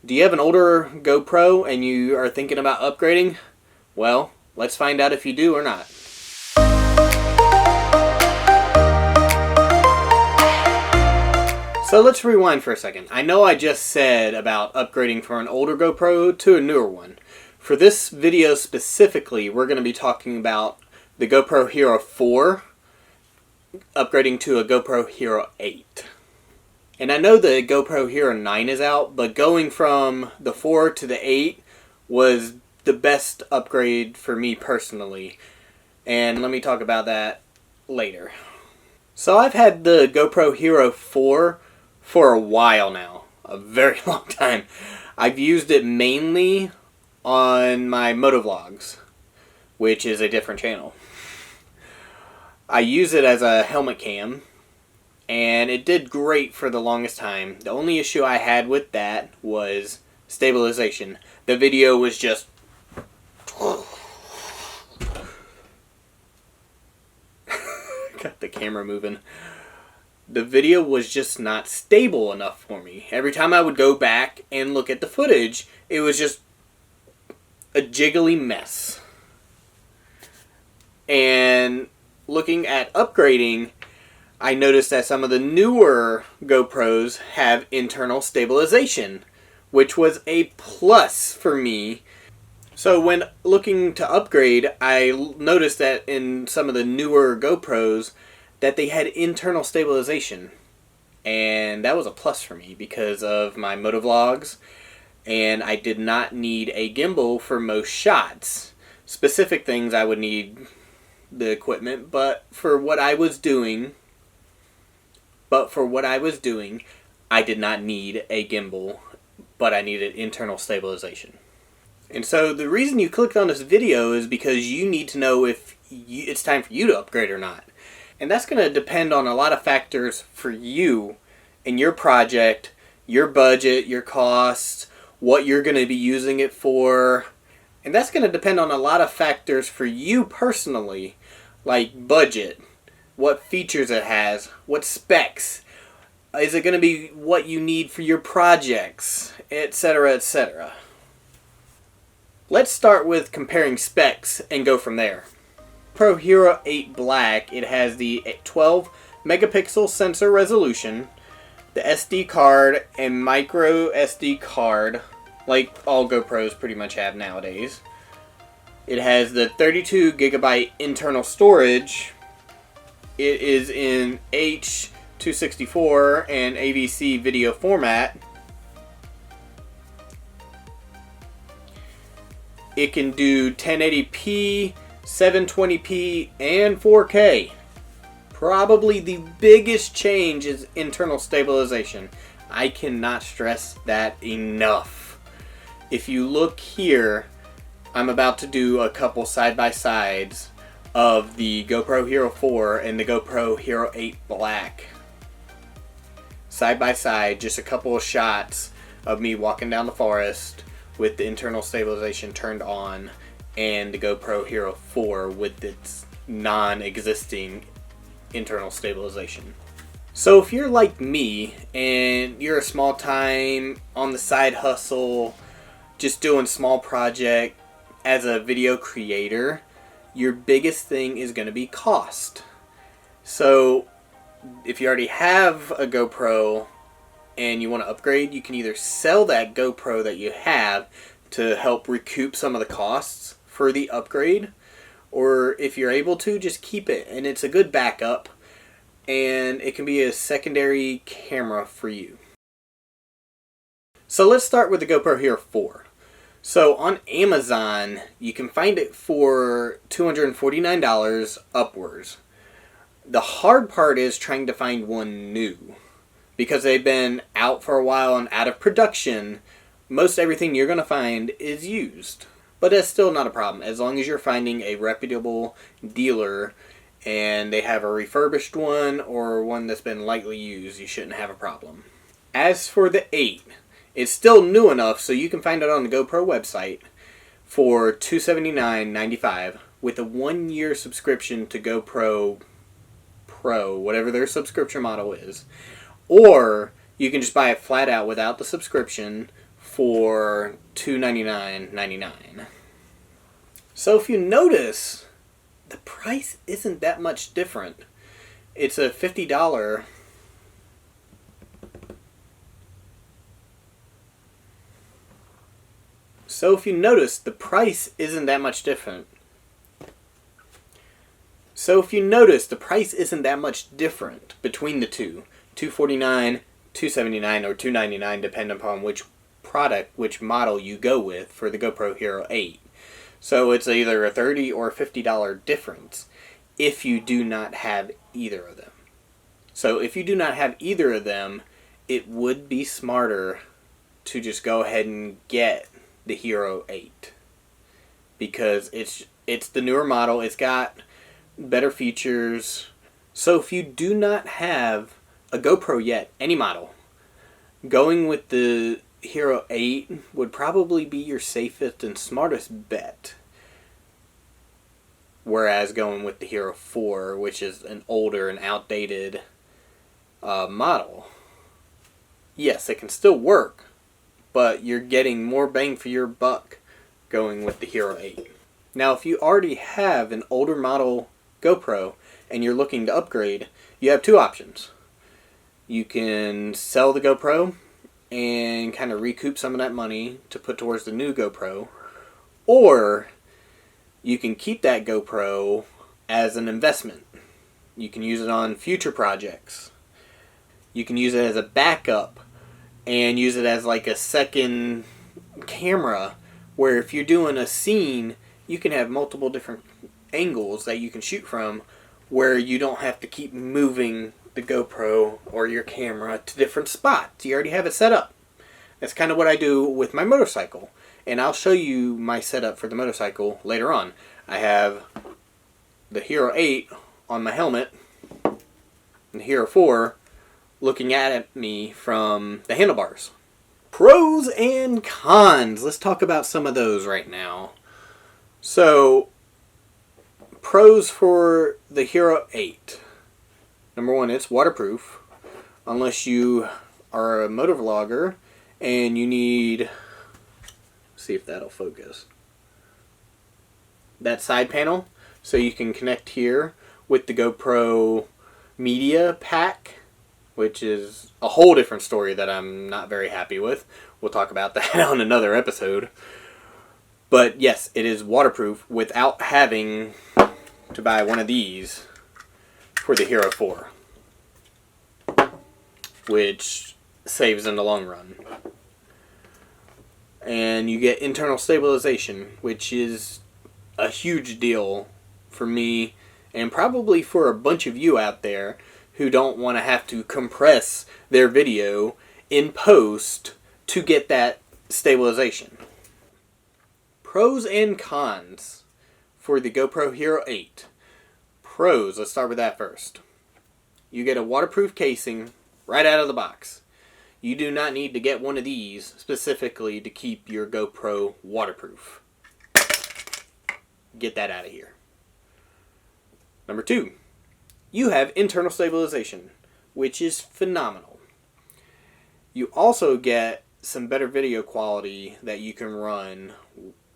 Do you have an older GoPro and you are thinking about upgrading? Well, let's find out if you do or not. So let's rewind for a second. I know I just said about upgrading from an older GoPro to a newer one. For this video specifically, we're going to be talking about the GoPro Hero 4 upgrading to a GoPro Hero 8. And I know the GoPro Hero 9 is out, but going from the 4 to the 8 was the best upgrade for me personally. And let me talk about that later. So I've had the GoPro Hero 4 for a while now. A very long time. I've used it mainly on my motovlogs, which is a different channel. I use it as a helmet cam, and it did great for the longest time. The only issue I had with that was stabilization. The video was just... Got the camera moving. The video was just not stable enough for me. Every time I would go back and look at the footage, it was just a jiggly mess. And looking at upgrading, I noticed that some of the newer GoPros have internal stabilization, which was a plus for me. So when looking to upgrade, I noticed that in some of the newer GoPros that they had internal stabilization. And that was a plus for me because of my motovlogs, and I did not need a gimbal for most shots. Specific things I would need the equipment, but for what I was doing, I did not need a gimbal, but I needed internal stabilization. And so the reason you clicked on this video is because you need to know if it's time for you to upgrade or not. And that's going to depend on a lot of factors for you and your project, your budget, your costs, what you're going to be using it for. And that's going to depend on a lot of factors for you personally, like budget, what features it has, what specs, is it going to be what you need for your projects, etc., etc. Let's start with comparing specs and go from there. Pro Hero 8 Black, it has the 12 megapixel sensor resolution, the SD card and micro SD card, like all GoPros pretty much have nowadays. It has the 32 gigabyte internal storage. It is in H.264 and AVC video format. It can do 1080p, 720p, and 4K. Probably the biggest change is internal stabilization. I cannot stress that enough. If you look here, I'm about to do a couple side-by-sides of the GoPro Hero 4 and the GoPro Hero 8 Black. Side by side, just a couple of shots of me walking down the forest with the internal stabilization turned on, and the GoPro Hero 4 with its non-existing internal stabilization. So if you're like me and you're a small time on the side hustle, just doing small project as a video creator, your biggest thing is going to be cost. So if you already have a GoPro and you want to upgrade, you can either sell that GoPro that you have to help recoup some of the costs for the upgrade, or if you're able to, just keep it, and it's a good backup, and it can be a secondary camera for you. So let's start with the GoPro Hero 4. So on Amazon, you can find it for $249 upwards. The hard part is trying to find one new, because they've been out for a while and out of production. Most everything you're going to find is used. But that's still not a problem, as long as you're finding a reputable dealer and they have a refurbished one or one that's been lightly used, you shouldn't have a problem. As for the 8, it's still new enough so you can find it on the GoPro website for $279.95 with a 1-year subscription to GoPro Pro, whatever their subscription model is. Or you can just buy it flat out without the subscription for $299.99. So if you notice, the price isn't that much different. It's a $50. So if you notice, the price isn't that much different. Between the two. $249, $279, or $299, depending upon which model you go with for the GoPro Hero 8. So it's either a $30 or $50 difference if you do not have either of them. So if you do not have either of them, it would be smarter to just go ahead and get the Hero 8. Because it's the newer model, it's got better features. So if you do not have a GoPro yet, any model, going with the Hero 8 would probably be your safest and smartest bet. Whereas going with the Hero 4, which is an older and outdated model, yes, it can still work, but you're getting more bang for your buck going with the Hero 8. Now, if you already have an older model GoPro and you're looking to upgrade, you have two options. You can sell the GoPro and kind of recoup some of that money to put towards the new GoPro, or you can keep that GoPro as an investment. You can use it on future projects. You can use it as a backup and use it as like a second camera, where if you're doing a scene, you can have multiple different angles that you can shoot from, where you don't have to keep moving the GoPro or your camera to different spots. You already have it set up. That's kind of what I do with my motorcycle. And I'll show you my setup for the motorcycle later on. I have the Hero 8 on my helmet and the Hero 4 looking at me from the handlebars. Pros and cons. Let's talk about some of those right now. So, pros for the Hero 8. Number one, it's waterproof. Unless you are a motor vlogger and you need... see if that'll focus. That side panel, so you can connect here with the GoPro media pack, which is a whole different story that I'm not very happy with. We'll talk about that on another episode. But yes, it is waterproof without having to buy one of these for the Hero 4, which saves in the long run. And you get internal stabilization, which is a huge deal for me and probably for a bunch of you out there who don't want to have to compress their video in post to get that stabilization. Pros and cons for the GoPro Hero 8. Pros, let's start with that first. You get a waterproof casing right out of the box. You do not need to get one of these specifically to keep your GoPro waterproof. Get that out of here. Number two, you have internal stabilization, which is phenomenal. You also get some better video quality that you can run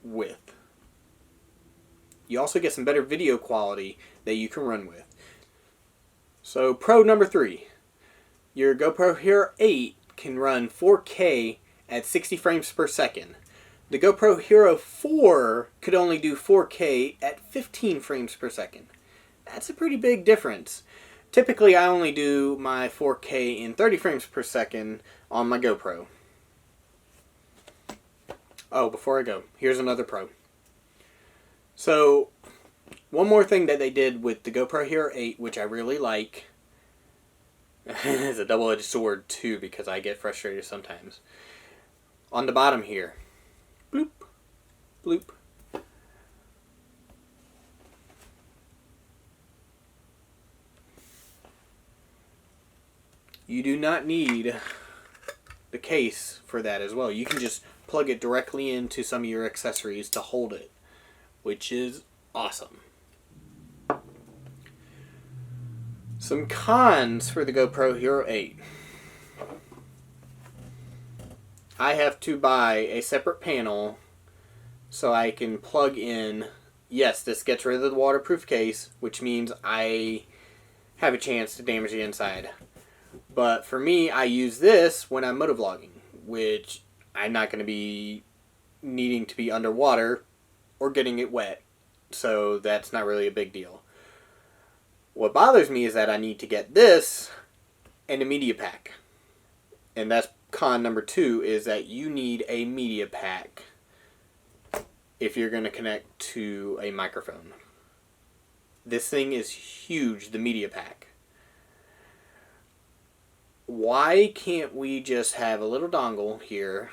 with. So, pro number three, your GoPro Hero 8 can run 4K at 60 frames per second. The GoPro Hero 4 could only do 4K at 15 frames per second. That's a pretty big difference. Typically, I only do my 4K in 30 frames per second on my GoPro. Oh, before I go, here's another pro. So, one more thing that they did with the GoPro Hero 8, which I really like, it's a double-edged sword too, because I get frustrated sometimes. On the bottom here, bloop, bloop. You do not need the case for that as well. You can just plug it directly into some of your accessories to hold it, which is awesome. Some cons for the GoPro Hero 8. I have to buy a separate panel so I can plug in. Yes, this gets rid of the waterproof case, which means I have a chance to damage the inside. But for me, I use this when I'm motovlogging, which I'm not going to be needing to be underwater or getting it wet. So that's not really a big deal. What bothers me is that I need to get this and a media pack. And that's con number 2, is that you need a media pack if you're going to connect to a microphone. This thing is huge, the media pack. Why can't we just have a little dongle here?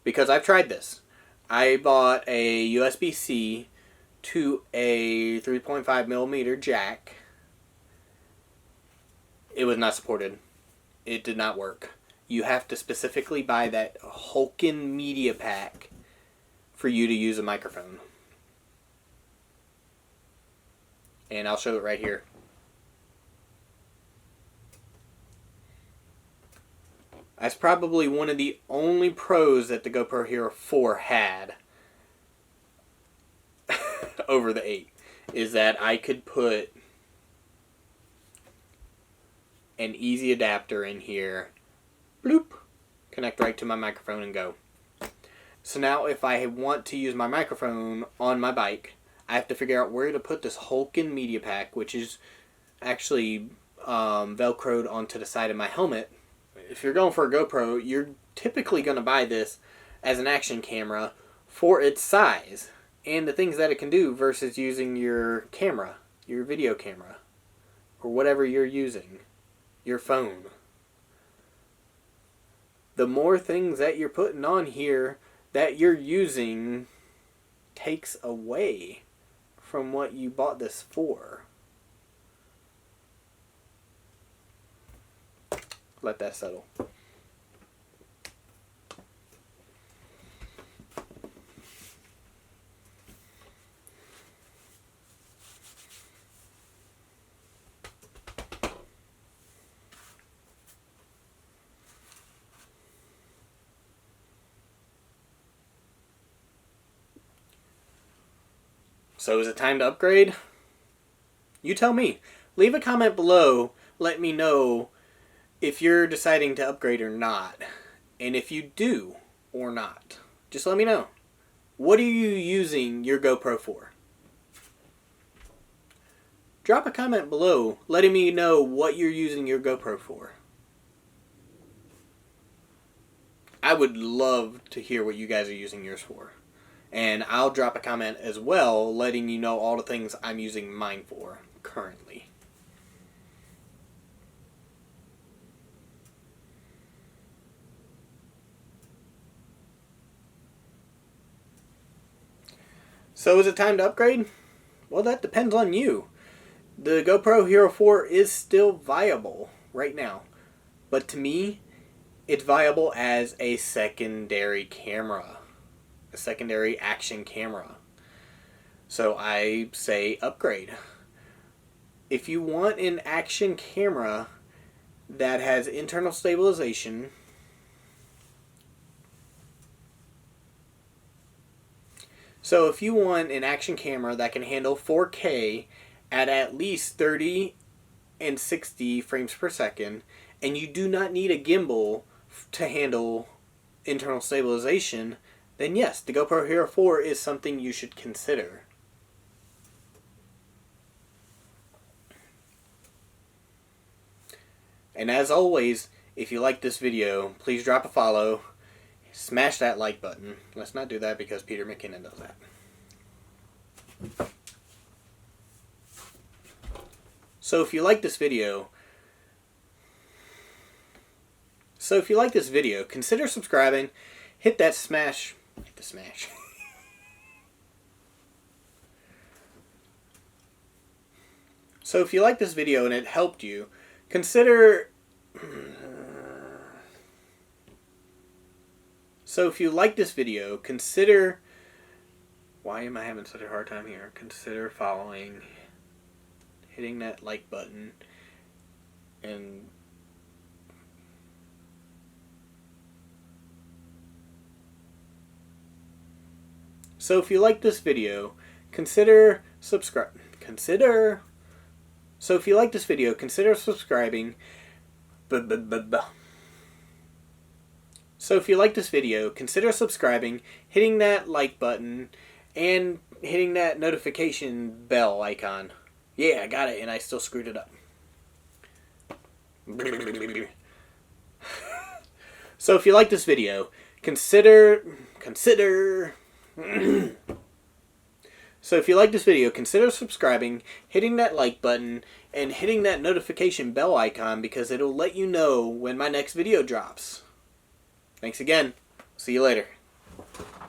Because I've tried this. I bought a USB-C to a 3.5mm jack. It was not supported. It did not work. You have to specifically buy that Hulken media pack for you to use a microphone. And I'll show it right here. That's probably one of the only pros that the GoPro Hero 4 had over the 8, is that I could put an easy adapter in here, bloop, connect right to my microphone and go. So now if I want to use my microphone on my bike, I have to figure out where to put this Hulken media pack, which is actually velcroed onto the side of my helmet. If you're going for a GoPro, you're typically going to buy this as an action camera for its size and the things that it can do versus using your camera, your video camera, or whatever you're using, your phone. The more things that you're putting on here that you're using takes away from what you bought this for. Let that settle. So is it time to upgrade? You tell me. Leave a comment below. Let me know if you're deciding to upgrade or not. And if you do or not. Just let me know. What are you using your GoPro for? Drop a comment below letting me know what you're using your GoPro for. I would love to hear what you guys are using yours for. And I'll drop a comment as well letting you know all the things I'm using mine for currently. So is it time to upgrade? Well, that depends on you. The GoPro Hero 4 is still viable right now. But to me, it's viable as a secondary camera. A secondary action camera. So I say upgrade. If you want an action camera that has internal stabilization, so if you want an action camera that can handle 4K at least 30 and 60 frames per second, and you do not need a gimbal to handle internal stabilization, then yes, the GoPro Hero 4 is something you should consider. And as always, if you like this video, please drop a follow. Smash that like button. Let's not do that because Peter McKinnon does that. So if you like this video, consider subscribing. Hit the smash. So if you like this video and it helped you, consider... So if you like this video, consider... Why am I having such a hard time here? Consider following, hitting that like button, and So if you like this video, consider subscribe. Consider. So if you like this video, consider subscribing. So if you like this video, consider subscribing, hitting that like button, and hitting that notification bell icon. Yeah, I got it, and I still screwed it up. So if you like this video, consider. So if you like this video, consider subscribing, hitting that like button, and hitting that notification bell icon because it'll let you know when my next video drops. Thanks again. See you later.